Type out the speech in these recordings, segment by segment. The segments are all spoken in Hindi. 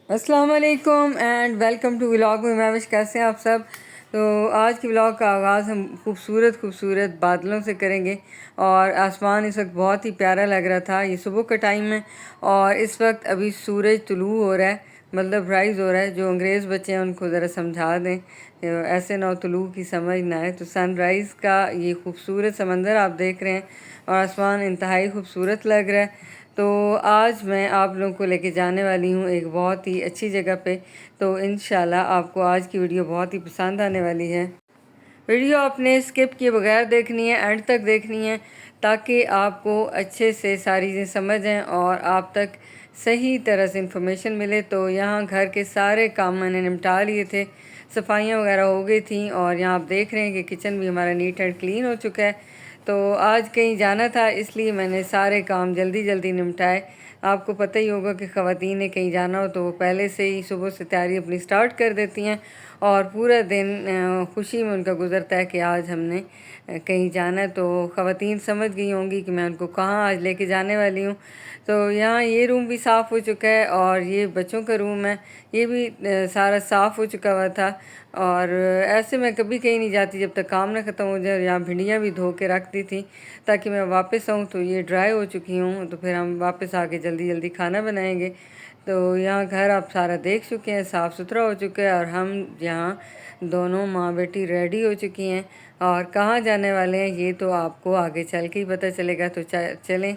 अस्सलाम वालेकुम एंड वेलकम टू व्लॉग में मैं कैसे हैं आप सब। तो आज की व्लॉग का आगाज़ हम खूबसूरत बादलों से करेंगे। और आसमान इस वक्त बहुत ही प्यारा लग रहा था। ये सुबह का टाइम है और इस वक्त अभी सूरज तुलू हो रहा है, मतलब राइज़ हो रहा है। जो अंग्रेज़ बच्चे हैं उनको ज़रा समझा दें, ऐसे ना तुलू की समझ ना आए। तो सनराइज़ का ये खूबसूरत समंदर आप देख रहे हैं और आसमान इंतहाई खूबसूरत लग रहा है। तो आज मैं आप लोगों को लेके जाने वाली हूँ एक बहुत ही अच्छी जगह पे। तो इंशाल्लाह आपको आज की वीडियो बहुत ही पसंद आने वाली है। वीडियो आपने स्किप किए बगैर देखनी है, एंड तक देखनी है, ताकि आपको अच्छे से सारी चीज़ें समझ आएँ और आप तक सही तरह से इंफॉर्मेशन मिले। तो यहाँ घर के सारे काम मैंने निपटा लिए थे, सफाइयाँ वगैरह हो गई थी और यहाँ आप देख रहे हैं कि किचन भी हमारा नीट एंड क्लीन हो चुका है। तो आज कहीं जाना था इसलिए मैंने सारे काम जल्दी जल्दी निपटाए। आपको पता ही होगा कि ख़वातीन ने कहीं जाना हो तो वो पहले से ही सुबह से तैयारी अपनी स्टार्ट कर देती हैं और पूरा दिन खुशी में उनका गुजरता है कि आज हमने कहीं जाना है। तो ख़वातीन समझ गई होंगी कि मैं उनको कहाँ आज लेके जाने वाली हूँ। तो यहाँ ये रूम भी साफ़ हो चुका है और ये बच्चों का रूम है, ये भी सारा साफ़ हो चुका हुआ था। और ऐसे मैं कभी कहीं नहीं जाती जब तक काम ना ख़त्म हो जाए। और यहाँ भिंडियाँ भी धो के रख दी थी ताकि मैं वापस आऊँ तो ये ड्राई हो चुकी हूँ, तो फिर हम वापस आके जल्दी जल्दी खाना बनाएंगे। तो यहाँ घर आप सारा देख चुके हैं, साफ़ सुथरा हो चुका है और हम यहाँ दोनों माँ बेटी रेडी हो चुकी हैं। और कहाँ जाने वाले हैं ये तो आपको आगे चल के ही पता चलेगा। तो चलें।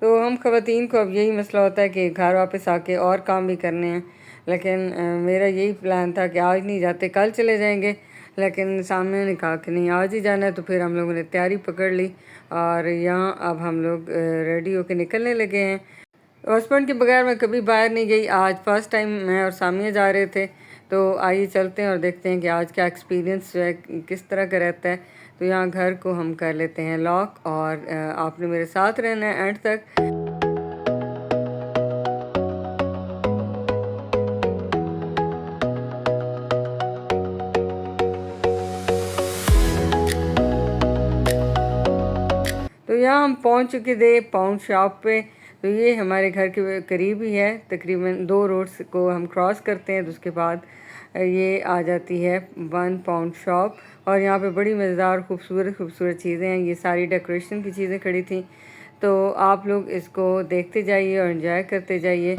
तो हम ख़वातीन को अब यही मसला होता है कि घर वापस आके और काम भी करने हैं, लेकिन मेरा यही प्लान था कि आज नहीं जाते कल चले जाएंगे, लेकिन सामने ने कहा कि नहीं आज ही जाना है। तो फिर हम लोगों ने तैयारी पकड़ ली और यहाँ अब हम लोग रेडी होके निकलने लगे हैं। हस्बैंड के बगैर मैं कभी बाहर नहीं गई, आज फर्स्ट टाइम मैं और सामिया जा रहे थे। तो आइए चलते हैं और देखते हैं कि आज का एक्सपीरियंस जो है किस तरह का रहता है। तो यहाँ घर को हम कर लेते हैं लॉक और आपने मेरे साथ रहना है एंड तक। तो यहाँ हम पहुँच चुके थे पाउंड शॉप पे। तो ये हमारे घर के करीब ही है, तकरीबन 2 रोड्स को हम क्रॉस करते हैं तो उसके बाद ये आ जाती है 1 पाउंड शॉप। और यहाँ पे बड़ी मज़ेदार खूबसूरत चीज़ें हैं, ये सारी डेकोरेशन की चीज़ें खड़ी थी। तो आप लोग इसको देखते जाइए और इन्जॉय करते जाइए।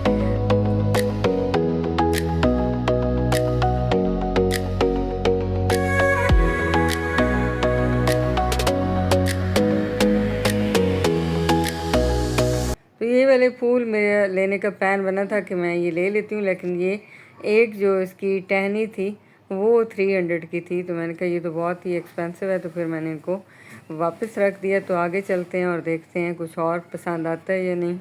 तो ये वाले फूल मेरे लेने का प्लान बना था कि मैं ये ले लेती हूँ, लेकिन ये एक जो इसकी टहनी थी वो 300 की थी। तो मैंने कहा ये तो बहुत ही एक्सपेंसिव है, तो फिर मैंने इनको वापस रख दिया। तो आगे चलते हैं और देखते हैं कुछ और पसंद आता है या नहीं।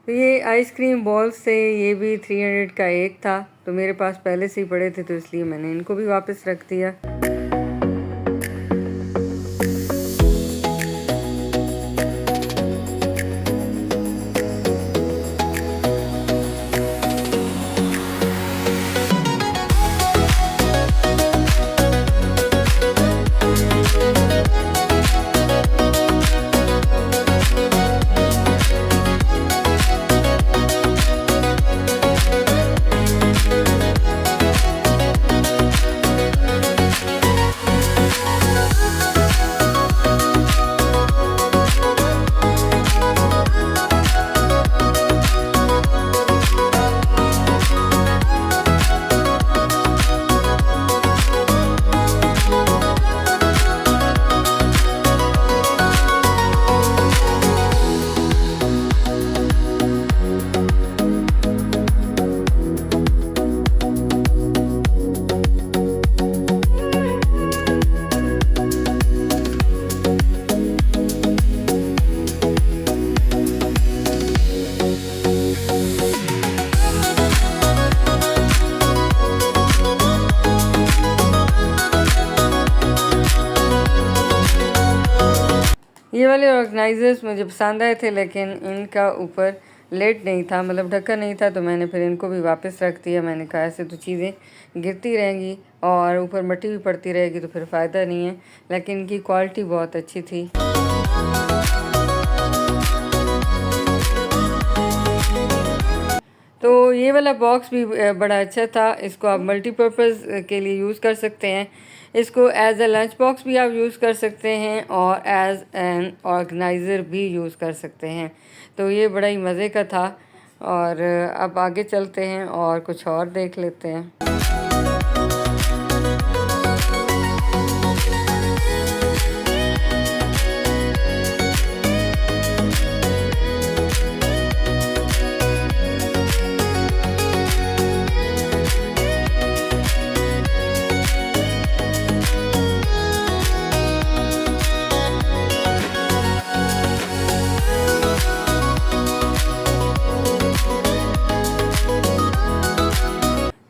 तो ये आइसक्रीम बॉल से ये भी 300 का एक था। तो मेरे पास पहले से ही पड़े थे तो इसलिए मैंने इनको भी वापस रख दिया। ये वाले ऑर्गेनाइज़र्स मुझे पसंद आए थे, लेकिन इनका ऊपर लेड नहीं था, मतलब ढक्कन नहीं था, तो मैंने फिर इनको भी वापस रख दिया। मैंने कहा ऐसे तो चीज़ें गिरती रहेंगी और ऊपर मिट्टी भी पड़ती रहेगी, तो फिर फ़ायदा नहीं है। लेकिन इनकी क्वालिटी बहुत अच्छी थी। तो ये वाला बॉक्स भी बड़ा अच्छा था। इसको आप मल्टीपर्पज़ के लिए यूज़ कर सकते हैं। इसको एज अ लंच बॉक्स भी आप यूज़ कर सकते हैं और एज एन ऑर्गेनाइज़र भी यूज़ कर सकते हैं। तो ये बड़ा ही मज़े का था। और अब आगे चलते हैं और कुछ और देख लेते हैं।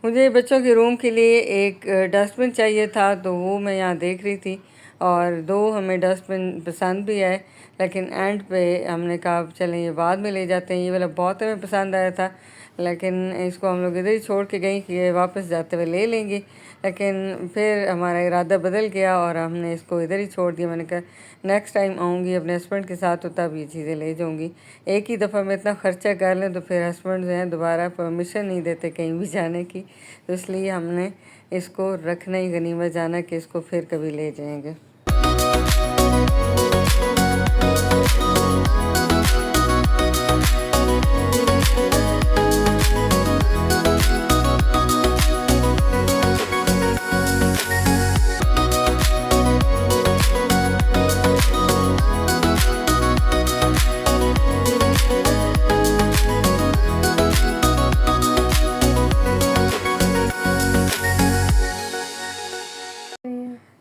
मुझे बच्चों के रूम के लिए एक डस्टबिन चाहिए था, तो वो मैं यहाँ देख रही थी और 2 हमें डस्टबिन पसंद भी आए, लेकिन एंड पे हमने कहा चलें ये बाद में ले जाते हैं। ये वाला बहुत हमें पसंद आया था, लेकिन इसको हम लोग इधर ही छोड़ के गई कि ये वापस जाते हुए ले लेंगे, लेकिन फिर हमारा इरादा बदल गया और हमने इसको इधर ही छोड़ दिया। मैंने कहा नेक्स्ट टाइम आऊँगी अपने हस्बैंड के साथ तो तब ये चीज़ें ले जाऊँगी। एक ही दफ़ा में इतना ख़र्चा कर लें तो फिर हस्बैंड जो हैं दोबारा परमिशन नहीं देते कहीं भी जाने की, तो इसलिए हमने इसको रखना ही गनीमत जाना कि इसको फिर कभी ले जाएंगे।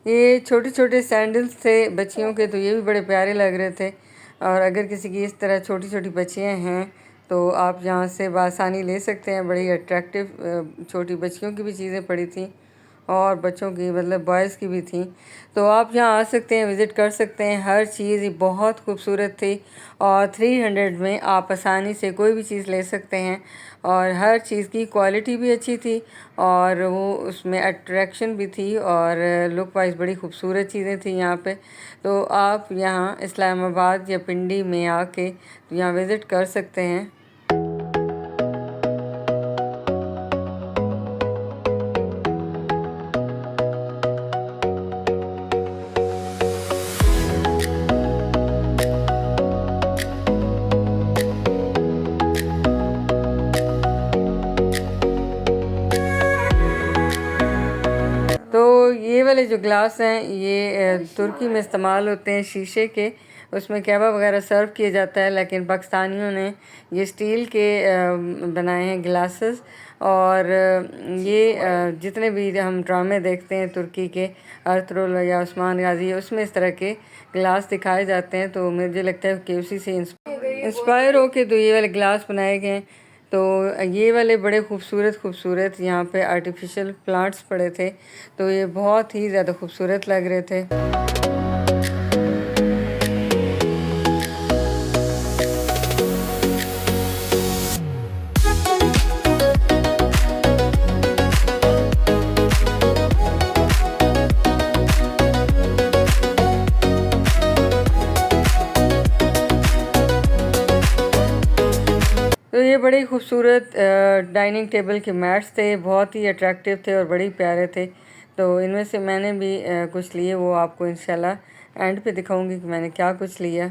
ये छोटे छोटे सैंडल्स थे बच्चियों के, तो ये भी बड़े प्यारे लग रहे थे। और अगर किसी की इस तरह छोटी छोटी बच्चियाँ हैं तो आप यहाँ से बआसानी ले सकते हैं। बड़ी अट्रैक्टिव छोटी बच्चियों की भी चीज़ें पड़ी थी और बच्चों की मतलब बॉयज़ की भी थी। तो आप यहाँ आ सकते हैं, विज़िट कर सकते हैं। हर चीज़ बहुत खूबसूरत थी और 300 में आप आसानी से कोई भी चीज़ ले सकते हैं और हर चीज़ की क्वालिटी भी अच्छी थी और वो उसमें अट्रैक्शन भी थी और लुक वाइज बड़ी खूबसूरत चीज़ें थी यहाँ पे। तो आप यहाँ इस्लामाबाद या पिंडी में आके यहाँ विज़िट कर सकते हैं। तो ये वाले जो ग्लास हैं ये तुर्की में इस्तेमाल होते हैं, शीशे के, उसमें कहवा वगैरह सर्व किया जाता है। लेकिन पाकिस्तानियों ने ये स्टील के बनाए हैं ग्लासेस। और ये जितने भी हम ड्रामे देखते हैं तुर्की के, अर्तुगरुल या उस्मान गाजी, उसमें इस तरह के ग्लास दिखाए जाते हैं। तो मुझे लगता है कि उसी से इंस्पायर हो के तो ये वाले ग्लास बनाए गए हैं। तो ये वाले बड़े खूबसूरत यहाँ पे आर्टिफिशियल प्लांट्स पड़े थे, तो ये बहुत ही ज़्यादा खूबसूरत लग रहे थे। तो ये बड़े खूबसूरत डाइनिंग टेबल के मैट्स थे, बहुत ही अट्रैक्टिव थे और बड़े प्यारे थे। तो इनमें से मैंने भी कुछ लिए, वो आपको इंशाल्लाह एंड पे दिखाऊंगी कि मैंने क्या कुछ लिया।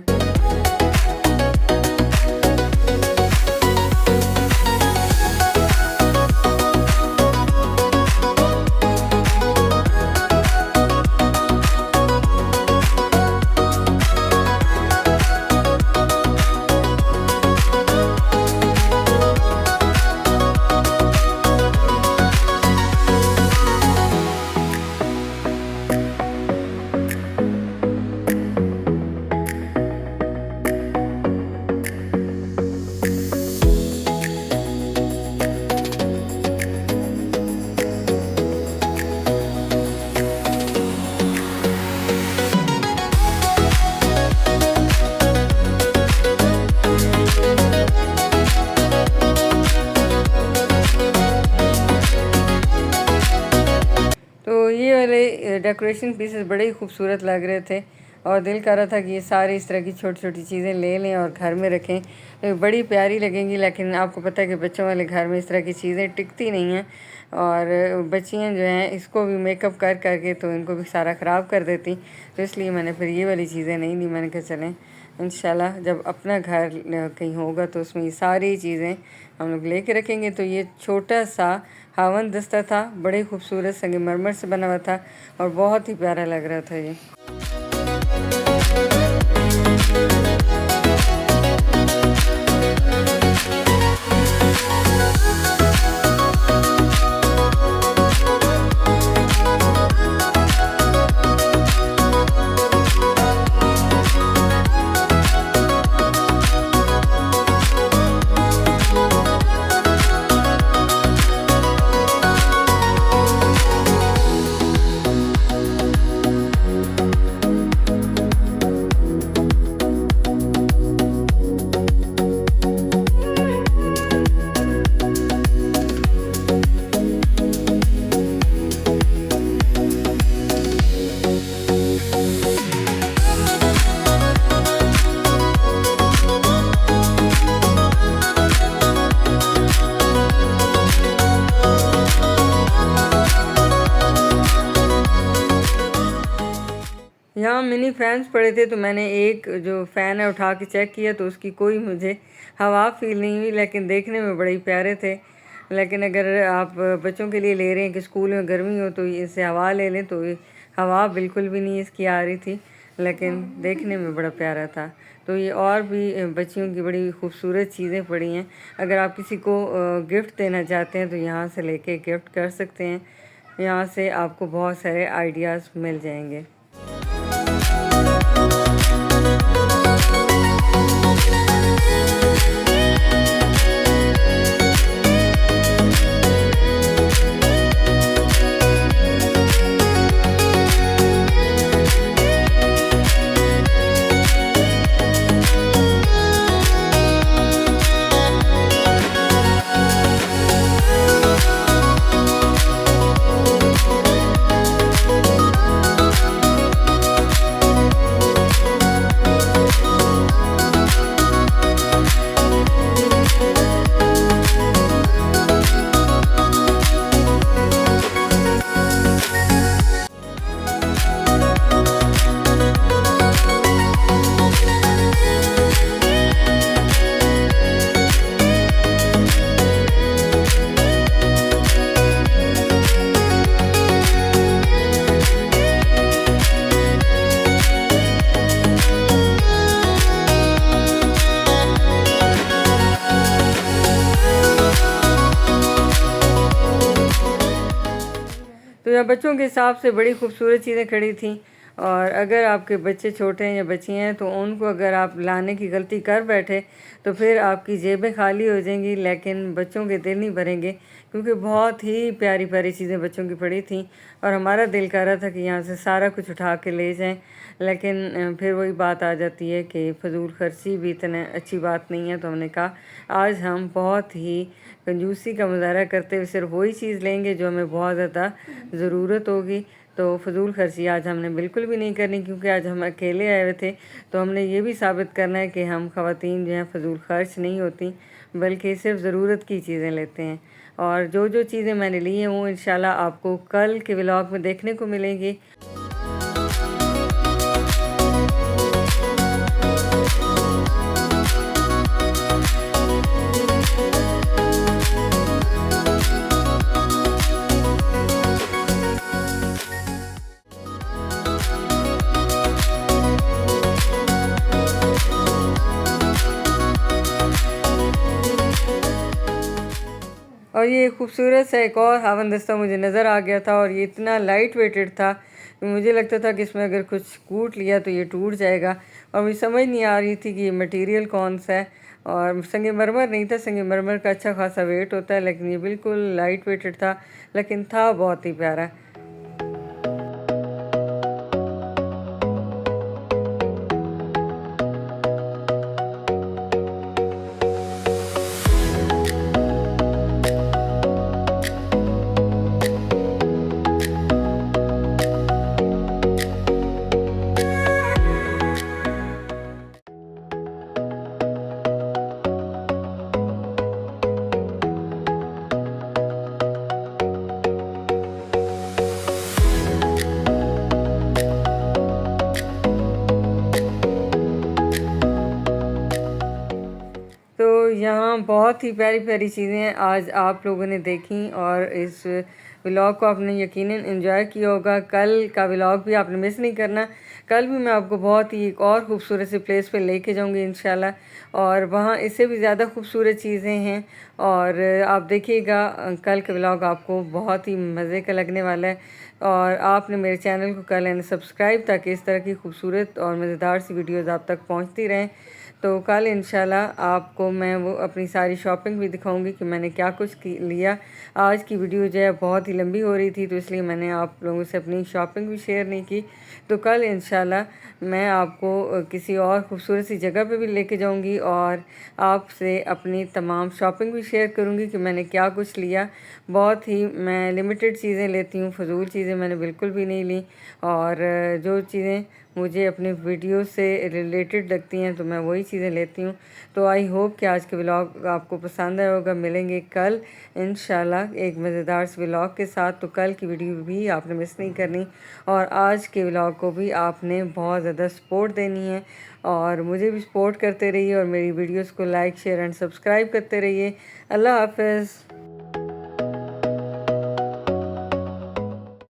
डेकोरेशन पीसेस बड़े ही खूबसूरत लग रहे थे और दिल कर रहा था कि ये सारी इस तरह की छोटी छोटी चीज़ें ले लें और घर में रखें, तो बड़ी प्यारी लगेंगी। लेकिन आपको पता है कि बच्चों वाले घर में इस तरह की चीज़ें टिकती नहीं हैं और बच्चियाँ जो हैं इसको भी मेकअप कर करके तो इनको भी सारा ख़राब कर देती। तो इसलिए मैंने फिर ये वाली चीज़ें नहीं ली। मैंने कहा चलें इंशाल्लाह जब अपना घर कहीं होगा तो उसमें ये सारी चीज़ें हम लोग लेके रखेंगे। तो ये छोटा सा हावन दस्ता था, बड़े खूबसूरत संगमरमर से बना हुआ था और बहुत ही प्यारा लग रहा था ये। यहाँ मिनी फैंस पड़े थे तो मैंने एक जो फ़ैन है उठा के चेक किया तो उसकी कोई मुझे हवा फील नहीं हुई, लेकिन देखने में बड़े ही प्यारे थे। लेकिन अगर आप बच्चों के लिए ले रहे हैं कि स्कूल में गर्मी हो तो इससे हवा ले लें, तो ये हवा बिल्कुल भी नहीं इसकी आ रही थी, लेकिन देखने में बड़ा प्यारा था। तो ये और भी बच्चियों की बड़ी खूबसूरत चीज़ें पड़ी हैं। अगर आप किसी को गिफ्ट देना चाहते हैं तो यहाँ से लेके गिफ्ट कर सकते हैं। यहाँ से आपको बहुत सारे आइडियाज़ मिल जाएंगे। तो यहाँ बच्चों के हिसाब से बड़ी खूबसूरत चीज़ें खड़ी थी। और अगर आपके बच्चे छोटे हैं या बच्चियाँ हैं तो उनको अगर आप लाने की गलती कर बैठे तो फिर आपकी जेबें खाली हो जाएंगी, लेकिन बच्चों के दिल नहीं भरेंगे, क्योंकि बहुत ही प्यारी प्यारी चीज़ें बच्चों की पड़ी थी और हमारा दिल कर रहा था कि यहाँ से सारा कुछ उठा के ले जाएं। लेकिन फिर वही बात आ जाती है कि फजूल खर्ची भी इतना अच्छी बात नहीं है। तो हमने कहा आज हम बहुत ही कंजूसी का मुजाहरा करते हुए सिर्फ वही चीज़ लेंगे जो हमें बहुत ज़्यादा ज़रूरत होगी। तो फजूल खर्ची आज हमने बिल्कुल भी नहीं करनी, क्योंकि आज हम अकेले आए हुए थे। तो हमने ये भी साबित करना है कि हम ख़वातीन जो हैं फजूल खर्च नहीं होती, बल्कि सिर्फ ज़रूरत की चीज़ें लेते हैं। और जो जो चीज़ें मैंने ली हैं वो इंशाल्लाह आपको कल के व्लॉग में देखने को मिलेंगी। और ये खूबसूरत सा एक और हावन दस्ता मुझे नज़र आ गया था और ये इतना लाइट वेटेड था कि मुझे लगता था कि इसमें अगर कुछ कूट लिया तो ये टूट जाएगा। और मुझे समझ नहीं आ रही थी कि ये मटेरियल कौन सा है। और संगमरमर नहीं था, संगमरमर का अच्छा खासा वेट होता है, लेकिन ये बिल्कुल लाइट वेटेड था, लेकिन था बहुत ही प्यारा। यहाँ बहुत ही प्यारी प्यारी चीज़ें आज आप लोगों ने देखी और इस व्लॉग को आपने यकीनन एंजॉय किया होगा। कल का व्लॉग भी आपने मिस नहीं करना। कल भी मैं आपको बहुत ही एक और ख़ूबसूरत सी प्लेस पे लेके जाऊंगी इंशाल्लाह, और वहाँ इससे भी ज़्यादा खूबसूरत चीज़ें हैं। और आप देखिएगा कल का व्लॉग आपको बहुत ही मज़े का लगने वाला है। और आपने मेरे चैनल को कर लेना सब्सक्राइब, ताकि इस तरह की खूबसूरत और मज़ेदार सी वीडियोज़ आप तक पहुँचती रहें। तो कल इंशाल्लाह आपको मैं वो अपनी सारी शॉपिंग भी दिखाऊंगी कि मैंने क्या कुछ लिया। आज की वीडियो जो है बहुत ही लंबी हो रही थी, तो इसलिए मैंने आप लोगों से अपनी शॉपिंग भी शेयर नहीं की। तो कल इंशाल्लाह मैं आपको किसी और ख़ूबसूरत सी जगह पे भी लेके जाऊंगी और आपसे अपनी तमाम शॉपिंग भी शेयर करूंगी कि मैंने क्या कुछ लिया। बहुत ही मैं लिमिटेड चीज़ें लेती हूँ, फ़जूल चीज़ें मैंने बिल्कुल भी नहीं ली, और जो चीज़ें मुझे अपने वीडियो से रिलेटेड लगती हैं तो मैं वही चीज़ें लेती हूँ। तो आई होप कि आज के व्लॉग आपको पसंद आया होगा। मिलेंगे कल इंशाल्लाह एक मज़ेदार से व्लॉग के साथ। तो कल की वीडियो भी आपने मिस नहीं करनी, और आज के व्लॉग को भी आपने बहुत ज़्यादा सपोर्ट देनी है, और मुझे भी सपोर्ट करते रहिए और मेरी वीडियोज़ को लाइक शेयर एंड सब्सक्राइब करते रहिए। अल्लाह हाफ़िज़।